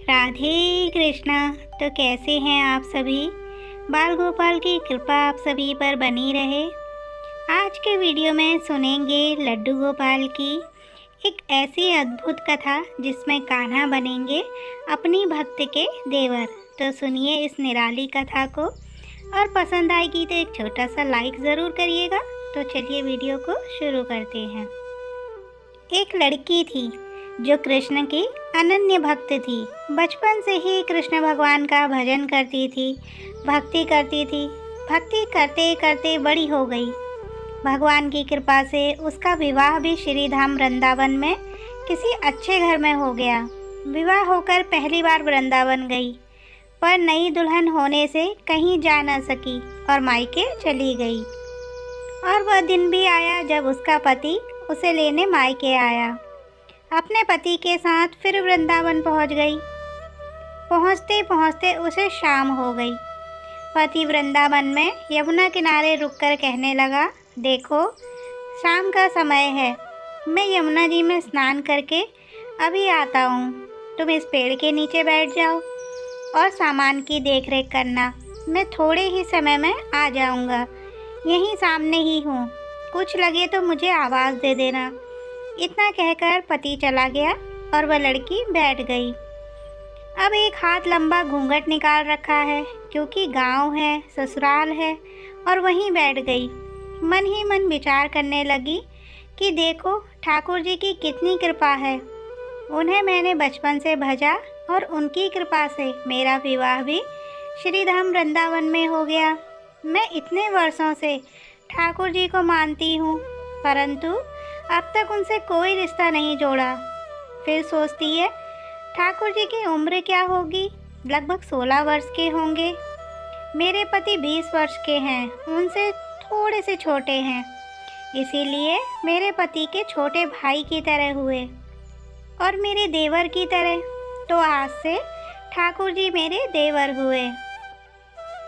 राधे कृष्णा। तो कैसे हैं आप सभी। बाल गोपाल की कृपा आप सभी पर बनी रहे। आज के वीडियो में सुनेंगे लड्डू गोपाल की एक ऐसी अद्भुत कथा जिसमें कान्हा बनेंगे अपनी भक्त के देवर। तो सुनिए इस निराली कथा को, और पसंद आएगी तो एक छोटा सा लाइक ज़रूर करिएगा। तो चलिए वीडियो को शुरू करते हैं। एक लड़की थी जो कृष्ण की अनन्य भक्त थी। बचपन से ही कृष्ण भगवान का भजन करती थी, भक्ति करती थी। भक्ति करते करते बड़ी हो गई। भगवान की कृपा से उसका विवाह भी श्री धाम वृंदावन में किसी अच्छे घर में हो गया। विवाह होकर पहली बार वृंदावन गई, पर नई दुल्हन होने से कहीं जा न सकी और मायके चली गई। और वह दिन भी आया जब उसका पति उसे लेने मायके आया। अपने पति के साथ फिर वृंदावन पहुंच गई। पहुंचते पहुंचते उसे शाम हो गई। पति वृंदावन में यमुना किनारे रुककर कहने लगा, देखो शाम का समय है, मैं यमुना जी में स्नान करके अभी आता हूँ। तुम इस पेड़ के नीचे बैठ जाओ और सामान की देखरेख करना। मैं थोड़े ही समय में आ जाऊँगा, यहीं सामने ही हूँ। कुछ लगे तो मुझे आवाज़ दे देना। इतना कहकर पति चला गया और वह लड़की बैठ गई। अब एक हाथ लंबा घूंघट निकाल रखा है, क्योंकि गांव है, ससुराल है, और वहीं बैठ गई। मन ही मन विचार करने लगी कि देखो ठाकुर जी की कितनी कृपा है। उन्हें मैंने बचपन से भजा और उनकी कृपा से मेरा विवाह भी श्री धाम वृंदावन में हो गया। मैं इतने वर्षों से ठाकुर जी को मानती हूँ, परंतु अब तक उनसे कोई रिश्ता नहीं जोड़ा। फिर सोचती है ठाकुर जी की उम्र क्या होगी, लगभग 16 वर्ष के होंगे। मेरे पति 20 वर्ष के हैं, उनसे थोड़े से छोटे हैं, इसीलिए मेरे पति के छोटे भाई की तरह हुए और मेरे देवर की तरह। तो आज से ठाकुर जी मेरे देवर हुए।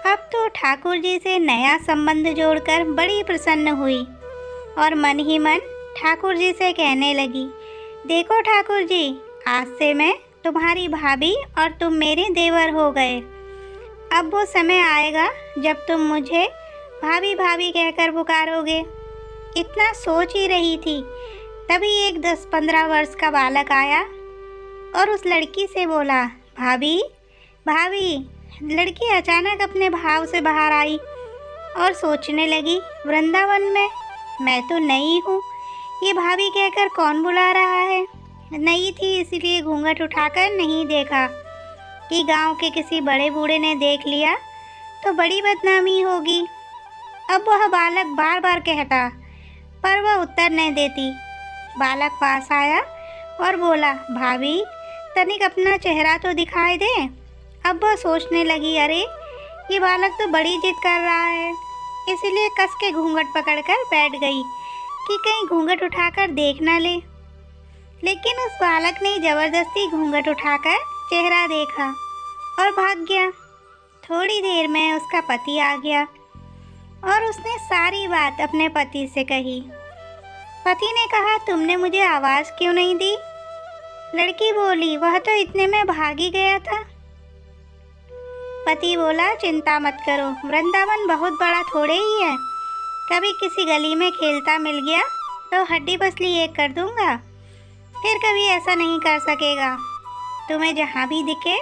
अब तो ठाकुर जी से नया संबंध जोड़कर बड़ी प्रसन्न हुई और मन ही मन ठाकुर जी से कहने लगी, देखो ठाकुर जी, आज से मैं तुम्हारी भाभी और तुम मेरे देवर हो गए। अब वो समय आएगा जब तुम मुझे भाभी भाभी कहकर पुकारोगे। इतना सोच ही रही थी, तभी एक 10-15 वर्ष का बालक आया और उस लड़की से बोला, भाभी भाभी। लड़की अचानक अपने भाव से बाहर आई और सोचने लगी, वृंदावन में मैं तो नई हूँ, ये भाभी कहकर कौन बुला रहा है। नई थी इसलिए घूंघट उठाकर नहीं देखा कि गांव के किसी बड़े बूढ़े ने देख लिया तो बड़ी बदनामी होगी। अब वह बालक बार बार कहता, पर वह उत्तर नहीं देती। बालक पास आया और बोला, भाभी तनिक अपना चेहरा तो दिखाई दे। अब वह सोचने लगी, अरे ये बालक तो बड़ी जिद कर रहा है, इसलिए कस के घूंघट पकड़कर बैठ गई कि कहीं घूंघट उठाकर देख ना ले। लेकिन उस बालक ने ज़बरदस्ती घूंघट उठाकर चेहरा देखा और भाग गया। थोड़ी देर में उसका पति आ गया और उसने सारी बात अपने पति से कही। पति ने कहा, तुमने मुझे आवाज़ क्यों नहीं दी। लड़की बोली, वह तो इतने में भाग ही गया था। पति बोला, चिंता मत करो, वृंदावन बहुत बड़ा थोड़े ही है। कभी किसी गली में खेलता मिल गया तो हड्डी पसली एक कर दूंगा, फिर कभी ऐसा नहीं कर सकेगा। तुम्हें जहाँ भी दिखे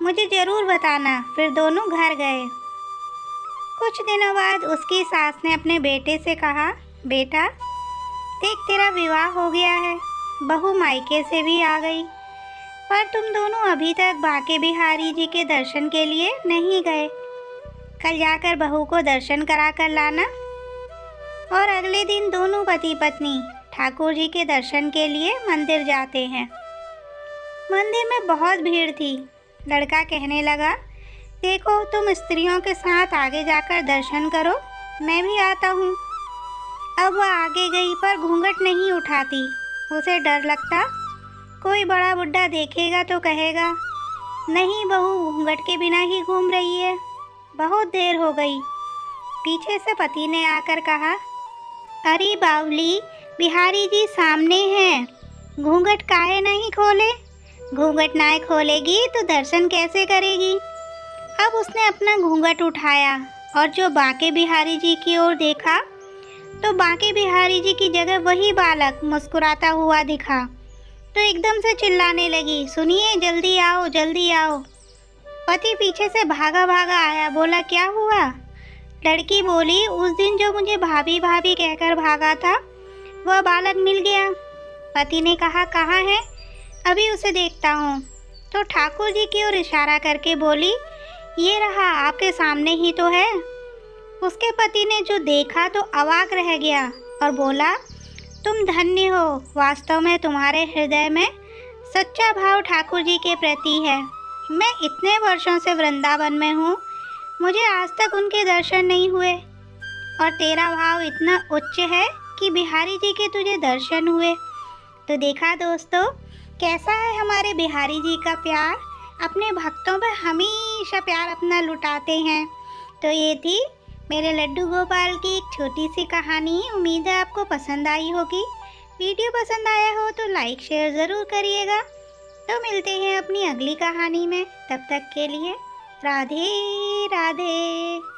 मुझे ज़रूर बताना। फिर दोनों घर गए। कुछ दिनों बाद उसकी सास ने अपने बेटे से कहा, बेटा देख तेरा विवाह हो गया है, बहू मायके से भी आ गई, पर तुम दोनों अभी तक बांके बिहारी जी के दर्शन के लिए नहीं गए। कल जाकर बहू को दर्शन करा कर लाना। और अगले दिन दोनों पति पत्नी ठाकुर जी के दर्शन के लिए मंदिर जाते हैं। मंदिर में बहुत भीड़ थी। लड़का कहने लगा, देखो तुम स्त्रियों के साथ आगे जाकर दर्शन करो, मैं भी आता हूँ। अब वह आगे गई पर घूंघट नहीं उठाती। उसे डर लगता कोई बड़ा बुड्ढा देखेगा तो कहेगा, नहीं बहू घूंघट के बिना ही घूम रही है। बहुत देर हो गई। पीछे से पति ने आकर कहा, अरे बावली, बिहारी जी सामने हैं, घूंघट काहे नहीं खोले। घूंघट ना खोलेगी तो दर्शन कैसे करेगी। अब उसने अपना घूंघट उठाया और जो बांके बिहारी जी की ओर देखा तो बांके बिहारी जी की जगह वही बालक मुस्कुराता हुआ दिखा। तो एकदम से चिल्लाने लगी, सुनिए, जल्दी आओ जल्दी आओ। पति पीछे से भागा भागा आया, बोला क्या हुआ। लड़की बोली, उस दिन जो मुझे भाभी भाभी कहकर भागा था वह बालक मिल गया। पति ने कहा, कहाँ है, अभी उसे देखता हूँ। तो ठाकुर जी की ओर इशारा करके बोली, ये रहा, आपके सामने ही तो है। उसके पति ने जो देखा तो अवाक रह गया और बोला, तुम धन्य हो, वास्तव में तुम्हारे हृदय में सच्चा भाव ठाकुर जी के प्रति है। मैं इतने वर्षों से वृंदावन में हूँ, मुझे आज तक उनके दर्शन नहीं हुए और तेरा भाव इतना उच्च है कि बिहारी जी के तुझे दर्शन हुए। तो देखा दोस्तों, कैसा है हमारे बिहारी जी का प्यार, अपने भक्तों पर हमेशा प्यार अपना लुटाते हैं। तो ये थी मेरे लड्डू गोपाल की एक छोटी सी कहानी। उम्मीद है आपको पसंद आई होगी। वीडियो पसंद आया हो तो लाइक शेयर ज़रूर करिएगा। तो मिलते हैं अपनी अगली कहानी में, तब तक के लिए राधे राधे।